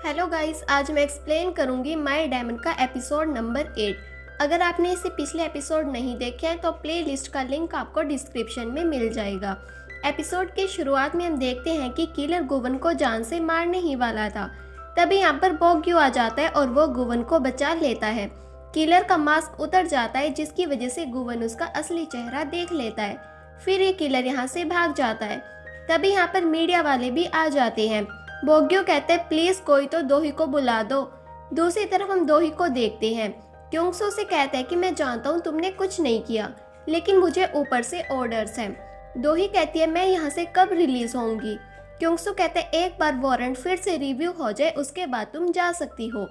Hello guys, आज मैं explain करूंगी माय डायमंड का एपिसोड नंबर 8। अगर आपने इसे पिछले एपिसोड नहीं देखे हैं तो प्लेलिस्ट का लिंक आपको डिस्क्रिप्शन में मिल जाएगा। एपिसोड की शुरुआत में हम देखते हैं कि किलर गुवन को जान से मारने ही वाला था। तभी यहाँ पर बोग्यू आ जाता है और वो गुवन को बचा लेता है। किलर का मास्क उतर जाता है जिसकी वजह से गुवन उसका असली चेहरा देख लेता है। फिर ये किलर यहाँ से भाग जाता है। तभी यहाँ पर मीडिया वाले भी आ जाते हैं। बोग्यो कहते हैं प्लीज कोई तो दोही को बुला दो। दूसरी तरफ हम दोही को देखते हैं। क्योंसू से कहता है कि मैं जानता हूँ तुमने कुछ नहीं किया, लेकिन मुझे ऊपर से ऑर्डर्स हैं। दोही कहती है मैं यहाँ से कब रिलीज होंगी। क्योंसू कहते हैं एक बार वारंट फिर से रिव्यू हो जाए उसके बाद तुम जा सकती हो।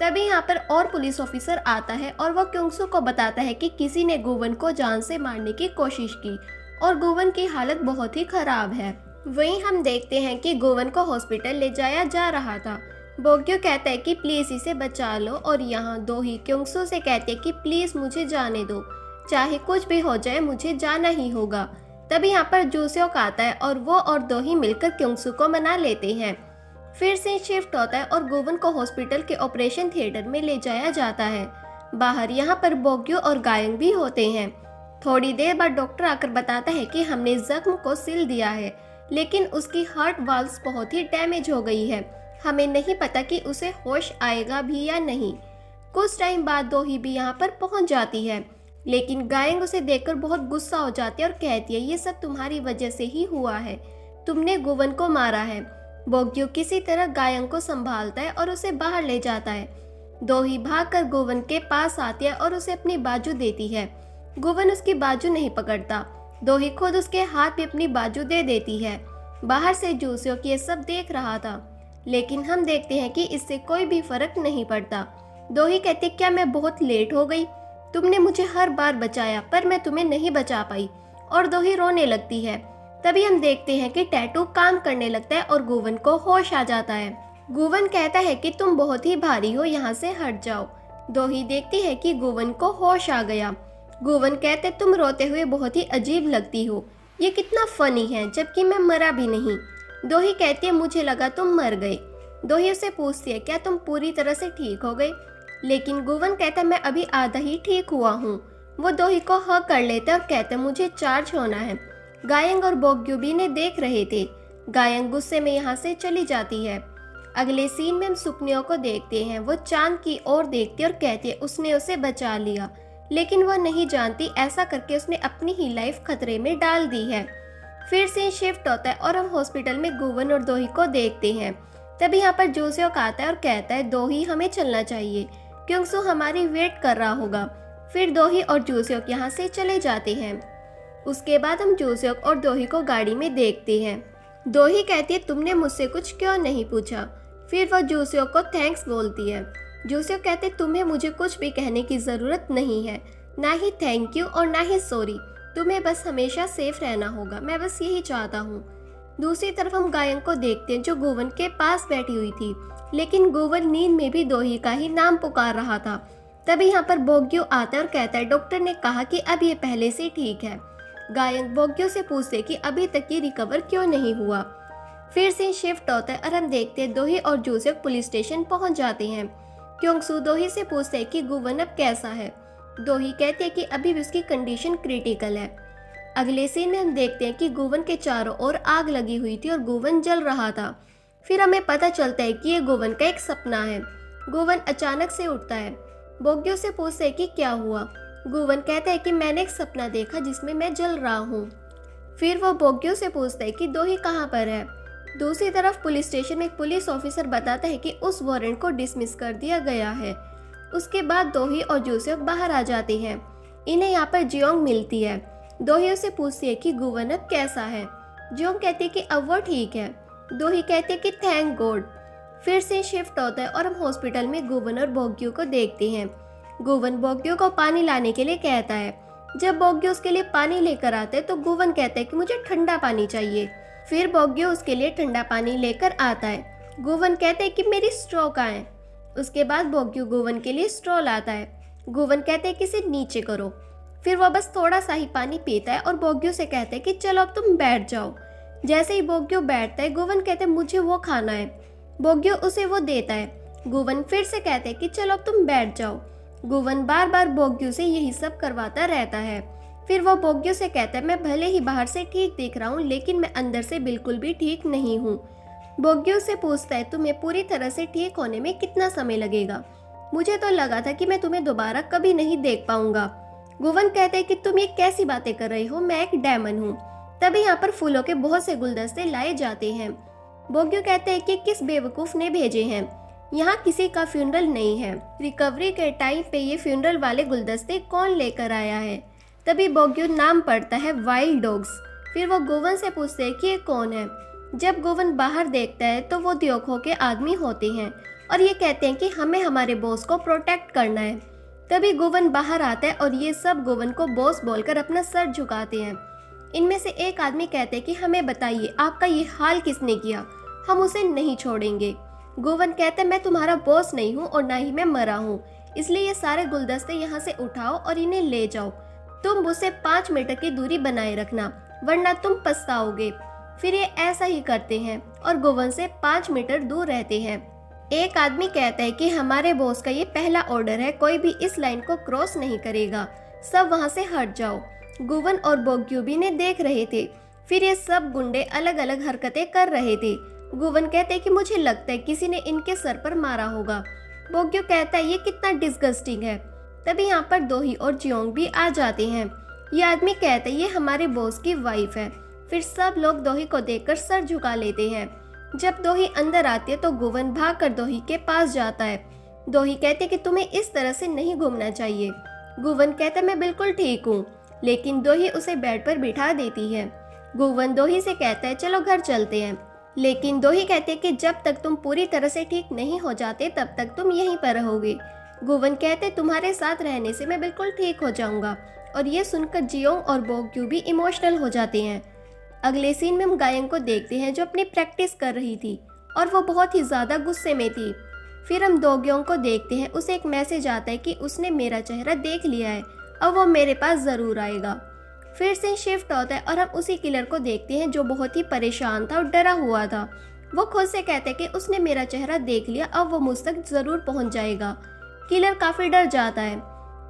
तभी यहाँ पर और पुलिस ऑफिसर आता है और वो क्योंसू को बताता है कि किसी ने गुवन को जान से मारने की कोशिश की और गुवन की हालत बहुत ही खराब है। वहीं हम देखते हैं कि गुवन को हॉस्पिटल ले जाया जा रहा था। बोग्यो कहता है कि प्लीज इसे बचा लो और यहाँ दोही क्योंसू से कहते हैं कि प्लीज मुझे जाने दो, चाहे कुछ भी हो जाए मुझे जाना ही होगा। तभी यहाँ पर जूस्योक आता है और वो और दोही मिलकर क्योंसू को मना लेते हैं। फिर से शिफ्ट होता है और गुवन को हॉस्पिटल के ऑपरेशन थिएटर में ले जाया जाता है। बाहर यहाँ पर बोग्यो और गायंग भी होते हैं। थोड़ी देर बाद डॉक्टर आकर बताता है कि हमने जख्म को सिल दिया है, लेकिन उसकी हार्ट वाल्व्स बहुत ही डैमेज हो गई है। हमें नहीं पता कि उसे होश आएगा भी या नहीं। कुछ टाइम बाद दोही भी यहाँ पर पहुँच जाती है, लेकिन गायंग उसे देखकर बहुत गुस्सा हो जाती है और कहती है ये सब तुम्हारी वजह से ही हुआ है, तुमने गुवन को मारा है। बोग्यो किसी तरह गायंग को संभालता है और उसे बाहर ले जाता है। दोही भागकर गुवन के पास आती है और उसे अपनी बाजू देती है। गुवन उसकी बाजू नहीं पकड़ता। दोही खुद उसके हाथ में अपनी बाजू दे देती है। बाहर से जूस्योक ये सब देख रहा था, लेकिन हम देखते हैं कि इससे कोई भी फर्क नहीं पड़ता। दोही कहती क्या मैं बहुत लेट हो गई, तुमने मुझे हर बार बचाया पर मैं तुम्हें नहीं बचा पाई, और दोही रोने लगती है। तभी हम देखते हैं कि टैटू काम करने लगता है और गुवन को होश आ जाता है। गुवन कहता है कि तुम बहुत ही भारी हो, यहाँ से हट जाओ। दोही देखती है कि गुवन को होश आ गया। गुवन कहते तुम रोते हुए बहुत ही अजीब लगती हो, ये कितना फनी है जबकि मैं मरा भी नहीं। दोही कहती है मुझे लगा तुम मर गए। दोही उसे पूछती है क्या तुम पूरी तरह से ठीक हो गए, लेकिन गुवन कहता मैं अभी आधा ही ठीक हुआ हूँ। वो दोही को हग कर लेते और कहते मुझे चार्ज होना है। गायंग और बोग्यो भी ने देख रहे थे। गायंग गुस्से में यहाँ से चली जाती है। अगले सीन में हम सुकनियों को देखते हैं। वो चांद की ओर देखती और कहती है उसने उसे बचा लिया, लेकिन वह नहीं जानती ऐसा करके उसने अपनी ही लाइफ खतरे में डाल दी है। फिर से शिफ्ट होता है और हम हॉस्पिटल में गुवन और दोही को देखते हैं। तभी यहाँ पर जूस्योक आता है और कहता है दोही हमें चलना चाहिए, क्योंकि हमारी वेट कर रहा होगा। फिर दोही और जूस्योक यहाँ से चले जाते हैं। उसके बाद हम जूस्योक और दोही को गाड़ी में देखते हैं। दोही कहती है तुमने मुझसे कुछ क्यों नहीं पूछा। फिर वह जूस्योक को थैंक्स बोलती है। जूस्योक कहते तुम्हें मुझे कुछ भी कहने की जरूरत नहीं है, ना ही थैंक यू और ना ही सॉरी, तुम्हें बस हमेशा सेफ रहना होगा, मैं बस यही चाहता हूँ। दूसरी तरफ हम गायंग को देखते हैं जो गुवन के पास बैठी हुई थी, लेकिन गुवन नींद में भी दोही का ही नाम पुकार रहा था। तभी यहाँ पर बोग्यो आता है और कहता है डॉक्टर ने कहा कि अब ये पहले से ठीक है। गायंग बोग्यो से पूछते कि अभी तक ये रिकवर क्यों नहीं हुआ। फिर से शिफ्ट होता है और हम देखते हैं दोही और जूस्योक पुलिस स्टेशन पहुंच जाते हैं। क्योंसू दोही से पूछते है कि गुवन अब कैसा है। दोही कहते हैं कि अभी भी उसकी कंडीशन क्रिटिकल है। अगले सीन में हम देखते हैं कि गुवन के चारों ओर आग लगी हुई थी और गुवन जल रहा था। फिर हमें पता चलता है कि ये गुवन का एक सपना है। गुवन अचानक से उठता है। बोग्यो से पूछते है कि क्या हुआ। गुवन कहता है कि मैंने एक सपना देखा जिसमें मैं जल रहा हूँ। फिर वो बोग्यो से पूछता है कि दोही कहाँ पर है। दूसरी तरफ पुलिस स्टेशन में एक पुलिस ऑफिसर बताता है कि उस वारंट को डिसमिस कर दिया गया है। उसके बाद दोही और जूस्योक बाहर आ जाते हैं। इन्हें यहाँ पर जियोंग मिलती है। दोही उसे पूछती है कि गुवन अब कैसा है। जियोंग कहती है कि अब वो ठीक है। दोही कहती है कि थैंक गॉड। फिर से शिफ्ट होता है और हम हॉस्पिटल में गुवन और बोग्यो को देखते हैं। गुवन बोग्यो को पानी लाने के लिए कहता है। जब बोग्यो उसके लिए पानी लेकर आता है तो गुवन कहता है कि मुझे ठंडा पानी चाहिए। फिर बोग्यो उसके लिए ठंडा पानी लेकर आता है। गुवन कहते हैं कि मेरी स्ट्रॉ कहाँ है। उसके बाद बोग्यो गुवन के लिए स्ट्रॉ लाता है। गुवन कहते हैं कि इसे नीचे करो। फिर वह बस थोड़ा सा ही पानी पीता है और बोग्यो से कहता है कि चलो अब तुम बैठ जाओ। जैसे ही बोग्यो बैठता है गुवन कहते हैं मुझे वो खाना है। बोग्यो उसे वो देता है। गुवन फिर से कहते हैं कि चलो अब तुम बैठ जाओ। गुवन बार बार बोग्यो से यही सब करवाता रहता है। फिर वो बोग्यो से कहता है मैं भले ही बाहर से ठीक दिख रहा हूँ लेकिन मैं अंदर से बिल्कुल भी ठीक नहीं हूँ। बोग्यो से पूछता है तुम्हें पूरी तरह से ठीक होने में कितना समय लगेगा? मुझे तो लगा था कि मैं तुम्हें दोबारा कभी नहीं देख पाऊंगा। गुवन कहते हैं कि तुम ये कैसी बातें कर रही हो, मैं एक डेमन हूँ। तभी यहाँ पर फूलों के बहुत से गुलदस्ते लाए जाते हैं। बोग्यो कहते हैं कि किस बेवकूफ ने भेजे हैं, यहाँ किसी का फ्यूनरल नहीं है। रिकवरी के टाइम पे ये फ्यूनरल वाले गुलदस्ते कौन लेकर आया है? तभी बोग्यो नाम पढ़ता है वाइल्ड डॉग्स। फिर वो गोवन से पूछते हैं कि ये कौन है। जब गोवन बाहर देखता है तो वो द्योखो के आदमी होते हैं और ये कहते हैं कि हमें हमारे बॉस को प्रोटेक्ट करना है। तभी गोवन बाहर आता है और ये सब गोवन को बॉस बोलकर अपना सर झुकाते हैं। इनमें से एक आदमी कहते हैं कि हमें बताइए आपका ये हाल किसने किया, हम उसे नहीं छोड़ेंगे। गोवन कहते हैं मैं तुम्हारा बॉस नहीं हूँ और ना ही मैं मरा हूँ, इसलिए ये सारे गुलदस्ते यहाँ से उठाओ और इन्हें ले जाओ। तुम मुझसे 5 मीटर की दूरी बनाए रखना वरना तुम पछताओगे। फिर ये ऐसा ही करते हैं और गोवन से 5 मीटर दूर रहते हैं। एक आदमी कहता है कि हमारे बॉस का ये पहला ऑर्डर है, कोई भी इस लाइन को क्रॉस नहीं करेगा, सब वहाँ से हट जाओ। गोवन और बोग्यो भी ने देख रहे थे। फिर ये सब गुंडे अलग अलग हरकतें कर रहे थे। गोवन कहते हैं कि मुझे लगता है किसी ने इनके सर पर मारा होगा। बोग्यो कहता है ये कितना डिस्गस्टिंग है। तभी यहाँ पर दोही और जियोंग भी आ जाते हैं। ये आदमी कहता है ये हमारे बॉस की वाइफ है। फिर सब लोग दोही को देखकर सर झुका लेते हैं। जब दोही अंदर आती है तो गोवन भागकर दोही के पास जाता है। दोही कहते कि तुम्हें इस तरह से नहीं घूमना चाहिए। गोवन कहता है मैं बिल्कुल ठीक हूँ, लेकिन दोही उसे बेड पर बिठा देती है। गोवन दोही से कहता है चलो घर चलते हैं, लेकिन दोही कहते कि जब तक तुम पूरी तरह से ठीक नहीं हो जाते तब तक तुम यहीं पर रहोगे। गोवन कहते तुम्हारे साथ रहने से मैं बिल्कुल ठीक हो जाऊंगा। और ये सुनकर जियोंग और बोग्यो भी इमोशनल हो जाते हैं। अगले सीन में हम गायंग को देखते हैं जो अपनी प्रैक्टिस कर रही थी और वो बहुत ही ज़्यादा गुस्से में थी। फिर हम दोग्योंग को देखते हैं, उसे एक मैसेज आता है कि उसने मेरा चेहरा देख लिया है, अब वो मेरे पास ज़रूर आएगा। फिर से शिफ्ट होता है और हम उसी किलर को देखते हैं जो बहुत ही परेशान था और डरा हुआ था। वो खुद से कहते हैं कि उसने मेरा चेहरा देख लिया, अब वो मुझ तक ज़रूर पहुँच जाएगा। किलर काफ़ी डर जाता है।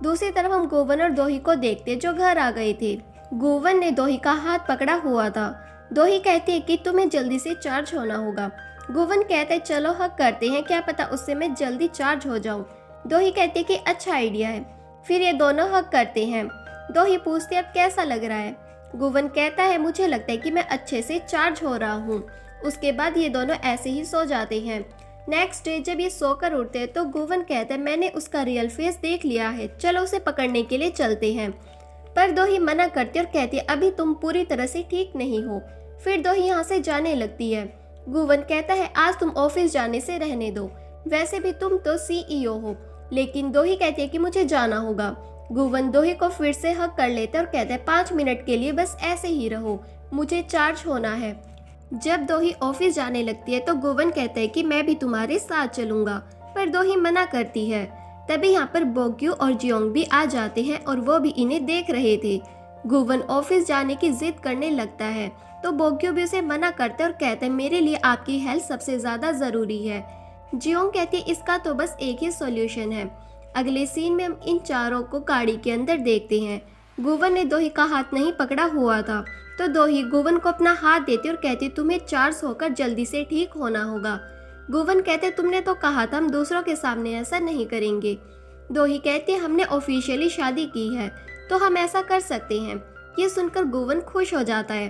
दूसरी तरफ हम गोवन और दोही को देखते जो घर आ गए थे। गोवन ने दोही का हाथ पकड़ा हुआ था। दोही कहती है कि तुम्हें जल्दी से चार्ज होना होगा। गोवन कहते हैं चलो हक करते हैं, क्या पता उससे मैं जल्दी चार्ज हो जाऊं। दोही कहती है कि अच्छा आइडिया है। फिर ये दोनों हक करते हैं। दोही पूछती है अब कैसा लग रहा है। गोवन कहता है मुझे लगता है कि मैं अच्छे से चार्ज हो रहा हूँ। उसके बाद ये दोनों ऐसे ही सो जाते हैं। नेक्स्ट डे जब ये सोकर उठते हैं तो गोवन कहता है मैंने उसका रियल फेस देख लिया है, चलो उसे पकड़ने के लिए चलते हैं। पर दोही मना करती और कहती है अभी तुम पूरी तरह से ठीक नहीं हो। फिर दोही यहाँ से जाने लगती है। गोवन कहता है आज तुम ऑफिस जाने से रहने दो, वैसे भी तुम तो CEO हो। लेकिन दोही कहती है कि मुझे जाना होगा। गोवन दोही को फिर से हक कर लेता है और कहता है 5 मिनट के लिए बस ऐसे ही रहो, मुझे चार्ज होना है। जब दोही ऑफिस जाने लगती है तो गोवन कहता है कि मैं भी तुम्हारे साथ चलूंगा, पर दोही मना करती है। तभी यहाँ पर बोग्यो और जियोंग भी आ जाते हैं और वो भी इन्हें देख रहे थे। गोवन ऑफिस जाने की जिद करने लगता है तो बोग्यो भी उसे मना करता है और कहते हैं मेरे लिए आपकी हेल्थ सबसे ज़्यादा ज़रूरी है। जियोंग कहती है इसका तो बस एक ही सॉल्यूशन है। अगले सीन में हम इन चारों को गाड़ी के अंदर देखते हैं। गोवन ने दोही का हाथ नहीं पकड़ा हुआ था तो दोही गोवन को अपना हाथ देती और कहती तुम्हें चार्ज होकर जल्दी से ठीक होना होगा। गोवन कहते तुमने तो कहा था हम दूसरों के सामने ऐसा नहीं करेंगे। दोही कहती हमने ऑफिशियली शादी की है तो हम ऐसा कर सकते हैं। ये सुनकर गोवन खुश हो जाता है।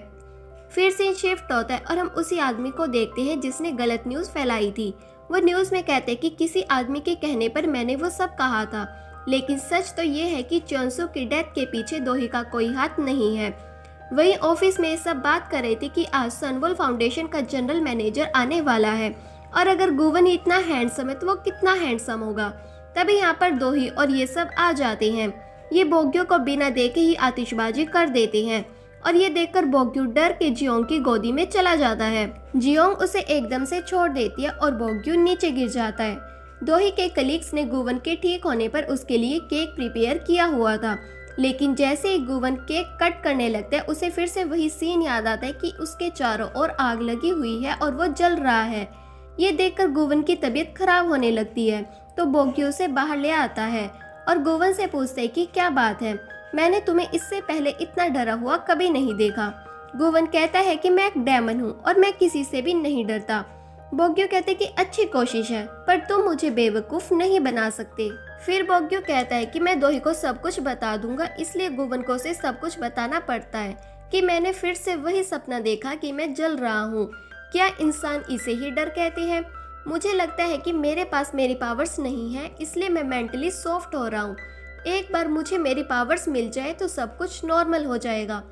फिर से शिफ्ट होता है और हम उसी आदमी को देखते हैं जिसने गलत न्यूज़ फैलाई थी। वो न्यूज़ में कहते कि किसी आदमी के कहने पर मैंने वो सब कहा था, लेकिन सच तो ये है कि चोंसू की डेथ के पीछे दोही का कोई हाथ नहीं है। वही ऑफिस में सब बात कर रहे थे कि आज सनवॉल फाउंडेशन का जनरल मैनेजर आने वाला है और अगर गोवन ही इतना हैंडसम है तो वो कितना हैंडसम होगा। तभी यहाँ पर दोही और ये सब आ जाते हैं। ये बोग्यो को बिना देखे ही आतिशबाजी कर देते हैं और ये देखकर बोग्यो डर के जियोंग की गोदी में चला जाता है। जियोंग उसे एकदम से छोड़ देती है और बोग्यो नीचे गिर जाता है। दोही के कलीग्स ने गोवन के ठीक होने पर उसके लिए केक प्रिपेयर किया हुआ था, लेकिन जैसे ही गोवन केक कट करने लगता है उसे फिर से वही सीन याद आता है कि उसके चारों ओर आग लगी हुई है और वो जल रहा है। ये देखकर गुवन की तबीयत खराब होने लगती है, तो बोग्यो उसे बाहर ले आता है और गुवन से पूछता है कि क्या बात है, मैंने तुम्हें इससे पहले इतना डरा हुआ कभी नहीं देखा। गुवन कहता है कि मैं एक डेमन हूँ और मैं किसी से भी नहीं डरता। बोग्यो कहते कि अच्छी कोशिश है, पर तुम मुझे बेवकूफ़ नहीं बना सकते। फिर बोग्यो कहता है कि मैं दोही को सब कुछ बता दूंगा, इसलिए गुवन को उसे सब कुछ बताना पड़ता है कि मैंने फिर से वही सपना देखा कि मैं जल रहा हूँ। क्या इंसान इसे ही डर कहते हैं? मुझे लगता है कि मेरे पास मेरी पावर्स नहीं है, इसलिए मैं मेंटली सॉफ्ट हो रहा हूँ। एक बार मुझे मेरी पावर्स मिल जाए तो सब कुछ नॉर्मल हो जाएगा।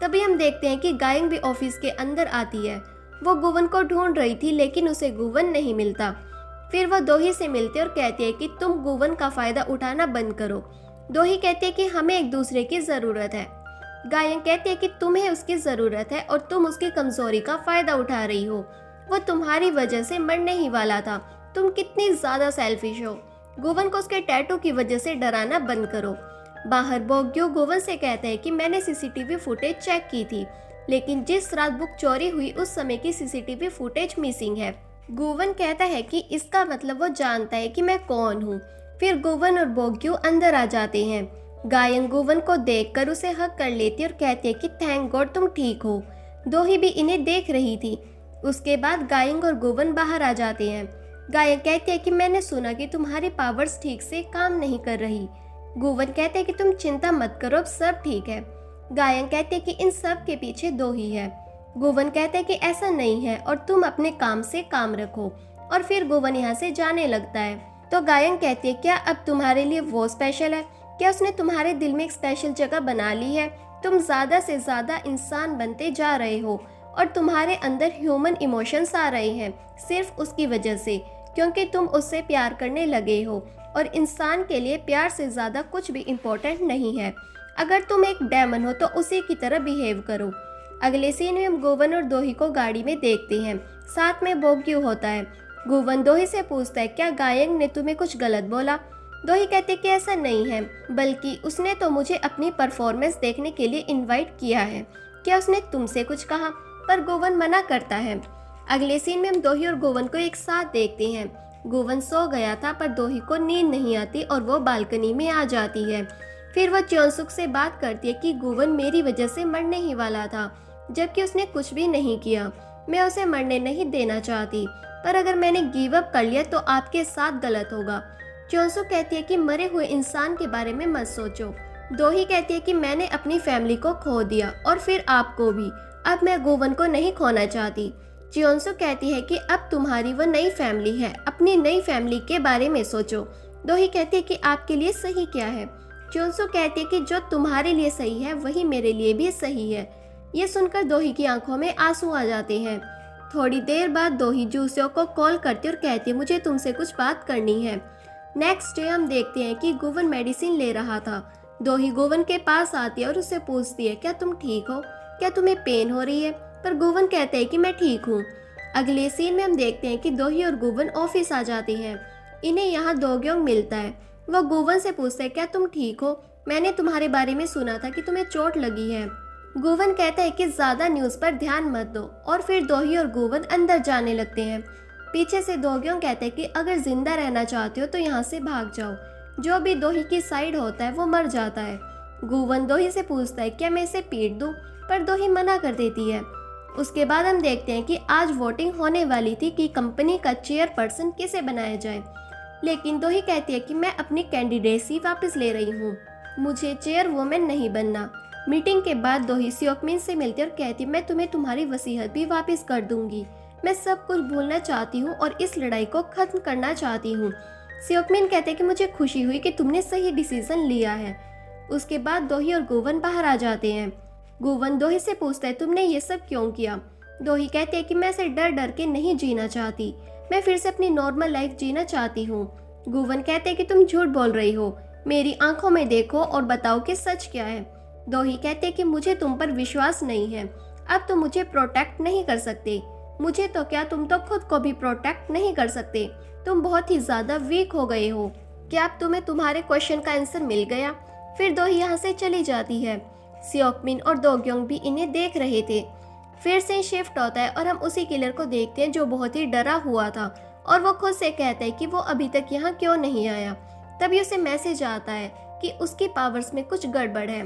तभी हम देखते हैं कि गायंग भी ऑफिस के अंदर आती है। वो गुवन को ढूंढ रही थी, लेकिन उसे गुवन नहीं मिलता। फिर वह दोही से मिलती और कहती है कि तुम गुवन का फायदा उठाना बंद करो। दोही कहती है कि हमें एक दूसरे की जरूरत है। गायंग कहती है कि तुम्हें उसकी जरूरत है और तुम उसकी कमजोरी का फायदा उठा रही हो। वो तुम्हारी वजह से मरने ही वाला था। तुम कितनी ज्यादा सेल्फिश हो। गुवन को उसके टैटू की वजह से डराना बंद करो। बाहर बोग्यो गुवन से कहता है कि मैंने सीसीटीवी फुटेज चेक की थी, लेकिन जिस रात बुक चोरी हुई उस समय की सीसीटीवी फुटेज मिसिंग है। गुवन कहता है कि इसका मतलब वो जानता है कि मैं कौन हूँ। फिर गुवन और बोग्यो अंदर आ जाते हैं। गायंग गुवन को देखकर उसे हक कर लेती और कहती है कि थैंक गॉड तुम ठीक हो। दोही भी इन्हें देख रही थी। उसके बाद गायंग और गुवन बाहर आ जाते हैं। गायंग कहती है कि मैंने सुना कि तुम्हारी पावर्स ठीक से काम नहीं कर रही। गुवन कहते हैं कि तुम चिंता मत करो, अब सब ठीक है। गायंग कहते हैं कि इन सब के पीछे दोही है। गुवन कहते हैं कि ऐसा नहीं है और तुम अपने काम से काम रखो। और फिर गुवन यहाँ से जाने लगता है। तो गायंग कहती है क्या अब तुम्हारे लिए वो स्पेशल है? क्या उसने तुम्हारे दिल में एक स्पेशल जगह बना ली है? तुम ज्यादा से ज्यादा इंसान बनते जा रहे हो और तुम्हारे अंदर ह्यूमन इमोशंस आ रहे हैं सिर्फ उसकी वजह से, क्योंकि तुम उससे प्यार करने लगे हो। और इंसान के लिए प्यार से ज़्यादा कुछ भी इम्पोर्टेंट नहीं है। अगर तुम एक डेमन हो तो उसी की तरह बिहेव करो। अगले सीन में हम गुवन और दोही को गाड़ी में देखते हैं, साथ में बोग्यो होता है। गुवन दोही से पूछता है क्या गायंग ने तुम्हें कुछ गलत बोला? दोही कहते कि ऐसा नहीं है, बल्कि उसने तो मुझे अपनी परफॉर्मेंस देखने के लिए इनवाइट किया है। क्या उसने तुमसे कुछ कहा? पर गुवन मना करता है। अगले सीन में हम दोही और गुवन को एक साथ देखते हैं। गुवन सो गया था, पर दोही को नींद नहीं आती और वो बालकनी में आ जाती है। फिर वह च्योंसुक से बात करती है कि गुवन मेरी वजह से मरने ही वाला था, जबकि उसने कुछ भी नहीं किया। मैं उसे मरने नहीं देना चाहती, पर अगर मैंने गिव अप कर लिया तो आपके साथ गलत होगा। च्योंसुक कहती है कि मरे हुए इंसान के बारे में मत सोचो। दोही कहती है कि मैंने अपनी फैमिली को खो दिया और फिर आपको भी। अब मैं गुवन को नहीं खोना चाहती। च्योंसुक कहती है कि अब तुम्हारी वो नई फैमिली है, अपनी नई फैमिली के बारे में सोचो। दोही कहती है कि आपके लिए सही क्या है? च्योंसुक कहती है कि जो तुम्हारे लिए सही है वही मेरे लिए भी सही है। ये सुनकर दोही की आंखों में आंसू आ जाते हैं। थोड़ी देर बाद दोही जूसियो को कॉल करती और कहती है मुझे तुमसे कुछ बात करनी है। नेक्स्ट डे हम देखते हैं कि गुवन मेडिसिन ले रहा था। दोही गुवन के पास आती है और उससे पूछती है क्या तुम ठीक हो? क्या तुम्हें पेन हो रही है? पर गुवन कहते हैं कि मैं ठीक हूँ। अगले सीन में हम देखते हैं कि दोही और गुवन ऑफिस आ जाते हैं। इन्हें यहाँ दोग्योंग मिलता है। वह गुवन से पूछता है क्या तुम ठीक हो? मैंने तुम्हारे बारे में सुना था कि तुम्हें चोट लगी है। गुवन कहता है कि ज्यादा न्यूज पर ध्यान मत दो, और फिर दोही और गुवन अंदर जाने लगते हैं। पीछे से दोग्योंग कहते हैं कि अगर जिंदा रहना चाहते हो तो यहाँ से भाग जाओ। जो भी दोही की साइड होता है वो मर जाता है। गुवन दोही से पूछता है क्या मैं इसे पीट दूं, पर दोही मना कर देती है। उसके बाद हम देखते हैं कि आज वोटिंग होने वाली थी कि कंपनी का चेयरपर्सन किसे बनाया जाए, लेकिन दोही कहती है कि मैं अपनी कैंडिडेसी वापस ले रही हूँ, मुझे चेयरवुमेन नहीं बनना। मीटिंग के बाद दोही सियोकमिन से मिलती और कहती मैं तुम्हें तुम्हारी वसीयत भी वापस कर दूंगी। मैं सब कुछ भूलना चाहती हूँ और इस लड़ाई को खत्म करना चाहती हूँ। सियोकमिन कहते कि मुझे खुशी हुई कि तुमने सही डिसीजन लिया है। उसके बाद दोही और गुवन बाहर आ जाते हैं। गुवन दोही से पूछता है तुमने ये सब क्यों किया? दोही कहती है कि मैं ऐसे डर डर के नहीं जीना चाहती, मैं फिर से अपनी नॉर्मल लाइफ जीना चाहती हूँ। गुवन कहते हैं कि तुम झूठ बोल रही हो, मेरी आंखों में देखो और बताओ कि सच क्या है। दोही कहते कि मुझे तुम पर विश्वास नहीं है, अब तुम मुझे प्रोटेक्ट नहीं कर सकते। मुझे तो क्या, तुम तो खुद को भी प्रोटेक्ट नहीं कर सकते, तुम बहुत ही ज्यादा वीक हो गए हो। क्या अब तुम्हें तुम्हारे क्वेश्चन का आंसर मिल गया? फिर दोही यहाँ से चली जाती है। सियोकमिन और दोग्योंग भी इन्हें देख रहे थे। फिर से शिफ्ट होता है और हम उसी किलर को देखते हैं जो बहुत ही डरा हुआ था और वो खुद से कहता है कि वो अभी तक यहाँ क्यों नहीं आया। तभी उसे मैसेज आता है कि उसकी पावर्स में कुछ गड़बड़ है।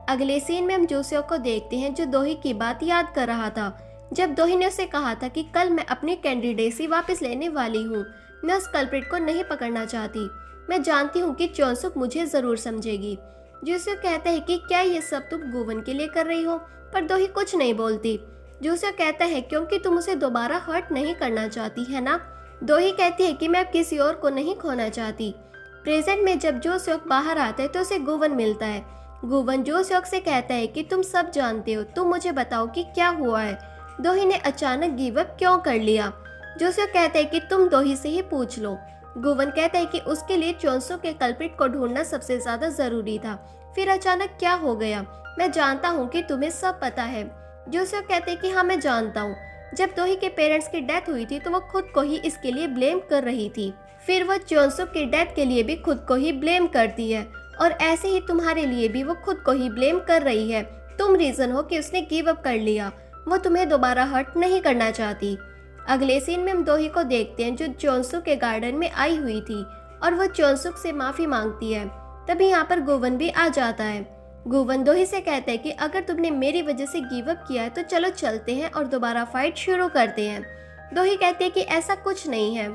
अगले सीन में हम जोसेफ को देखते हैं जो दोही की बात याद कर रहा था। जब दोही ने उसे कहा था कि कल मैं अपनी कैंडिडेसी वापस लेने वाली हूँ, मैं उस कल्प्रिट को नहीं पकड़ना चाहती, मैं जानती हूँ कि चौंसुक मुझे जरूर समझेगी। जोसेफ कहता है कि क्या ये सब तुम गुवन के लिए कर रही हो, पर दोही कुछ नहीं बोलती। जोसेफ कहता है क्योंकि तुम उसे दोबारा हर्ट नहीं करना चाहती है ना। दोही कहती है कि मैं अब किसी और को नहीं खोना चाहती। प्रेजेंट में जब जोसेफ बाहर आता है तो उसे गुवन मिलता है। गुवन जोसेफ से कहता है कि तुम सब जानते हो, तुम मुझे बताओ कि क्या हुआ है, दोही ने अचानक गिव अप क्यों कर लिया। जोसेफ कहता है कि तुम दोही से ही पूछ लो। गुवन कहता है कि उसके लिए चौंसुक के कल्प्रिट को ढूंढना सबसे ज्यादा जरूरी था। फिर अचानक क्या हो गया, मैं जानता हूँ कि तुम्हें सब पता है। जोसेफ कहते हैं कि हाँ मैं जानता हूँ। जब दोही के पेरेंट्स की डेथ हुई थी तो वो खुद को ही इसके लिए ब्लेम कर रही थी। फिर वो चौंसुक की डेथ के लिए भी खुद को ही ब्लेम करती है और ऐसे ही तुम्हारे लिए भी वो खुद को ही ब्लेम कर रही है। तुम रीजन हो कि उसने गिव अप कर लिया, वो तुम्हें दोबारा हर्ट नहीं करना चाहती। अगले सीन में हम दोही को देखते हैं जो चौंसुक के गार्डन में आई हुई थी और वो चौंसुक से माफी मांगती है। तभी यहाँ पर गुवन भी आ जाता है। गुवन दोही से कहता है कि अगर तुमने मेरी वजह से गिव अप किया है तो चलो चलते हैं और दोबारा फाइट शुरू करते हैं। दोही कहती है कि ऐसा कुछ नहीं है।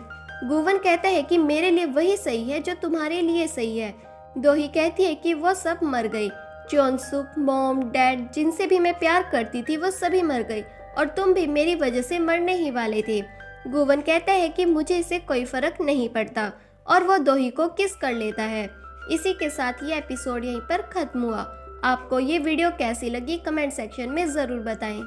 गुवन कहता है कि मेरे लिए वही सही है जो तुम्हारे लिए सही है। दोही कहती है कि वो सब मर गए, चौंसुक, मॉम, डैड, जिनसे भी मैं प्यार करती थी वो सभी मर गए और तुम भी मेरी वजह से मरने ही वाले थे। गुवन कहता है कि मुझे इससे कोई फर्क नहीं पड़ता और वो दोही को किस कर लेता है। इसी के साथ ये एपिसोड यहीं पर खत्म हुआ। आपको ये वीडियो कैसी लगी कमेंट सेक्शन में ज़रूर बताएं।